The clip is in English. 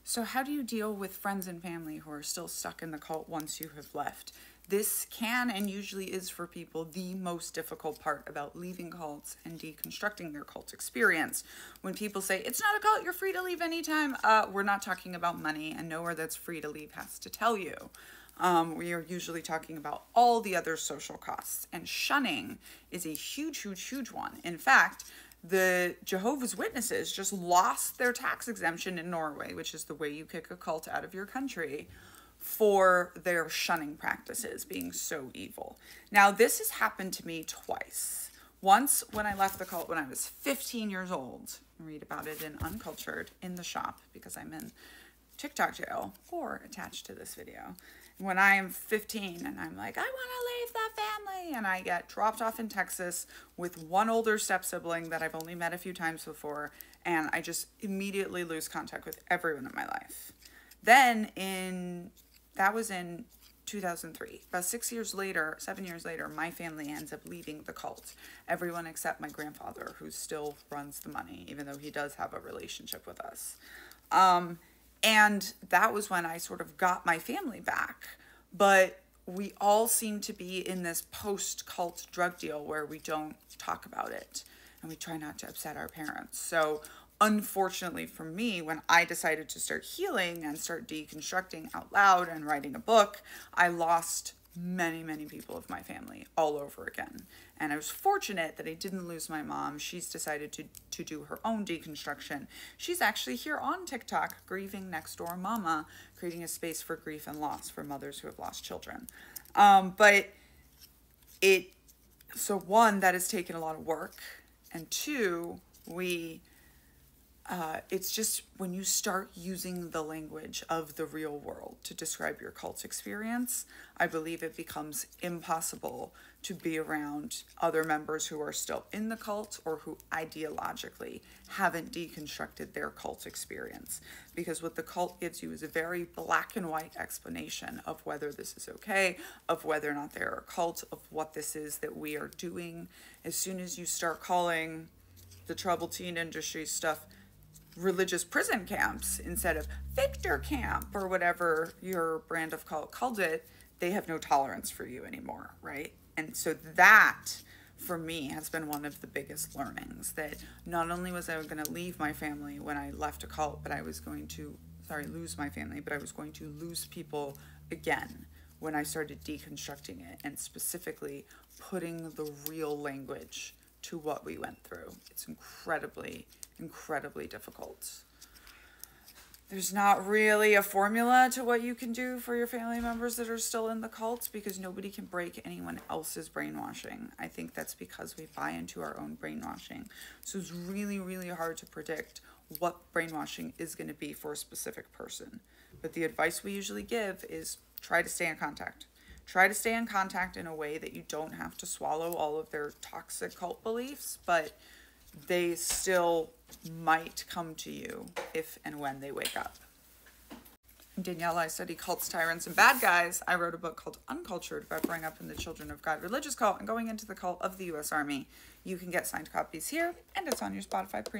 So how do you deal with friends and family who are still stuck in the cult once you have left? This can and usually is for people the most difficult part about leaving cults and deconstructing their cult experience. When people say, it's not a cult, you're free to leave anytime, we're not talking about money, and nowhere that's free to leave has to tell you. We are usually talking about all the other social costs, and shunning is a huge, huge, huge one. In fact, the Jehovah's Witnesses just lost their tax exemption in Norway, which is the way you kick a cult out of your country, for their shunning practices being so evil. Now, this has happened to me twice. Once when I left the cult when I was 15 years old. Read about it in Uncultured in the shop because I'm in TikTok jail or attached to this video. When I am 15 and I'm like, I want to leave the family, and I get dropped off in Texas with one older step sibling that I've only met a few times before, and I just immediately lose contact with everyone in my life. Then that was in 2003. About 7 years later, my family ends up leaving the cult. Everyone except my grandfather, who still runs the money, even though he does have a relationship with us. And that was when I sort of got my family back. But we all seem to be in this post-cult drug deal where we don't talk about it and we try not to upset our parents. So unfortunately for me, when I decided to start healing and start deconstructing out loud and writing a book, I lost many, many people of my family all over again. And I was fortunate that I didn't lose my mom. She's decided to do her own deconstruction. She's actually here on TikTok, Grieving Next Door Mama, creating a space for grief and loss for mothers who have lost children. So one, that has taken a lot of work. And two, it's just when you start using the language of the real world to describe your cult experience, I believe it becomes impossible to be around other members who are still in the cult or who ideologically haven't deconstructed their cult experience. Because what the cult gives you is a very black and white explanation of whether this is okay, of whether or not they're a cult, of what this is that we are doing. As soon as you start calling the troubled teen industry stuff religious prison camps instead of Victor Camp or whatever your brand of cult called it, they have no tolerance for you anymore, right? And so that, for me, has been one of the biggest learnings, that not only was I going to leave my family when I left a cult, but I was going to, lose my family, but I was going to lose people again when I started deconstructing it and specifically putting the real language to what we went through. It's incredibly difficult. There's not really a formula to what you can do for your family members that are still in the cults, because nobody can break anyone else's brainwashing. I think that's because we buy into our own brainwashing. So it's really, really hard to predict what brainwashing is going to be for a specific person. But the advice we usually give is try to stay in contact. Try to stay in contact in a way that you don't have to swallow all of their toxic cult beliefs, but they still might come to you if and when they wake up. I'm Danielle. I study cults, tyrants, and bad guys. I wrote a book called Uncultured about growing up in the Children of God religious cult and going into the cult of the U.S. Army. You can get signed copies here, and it's on your Spotify Premium.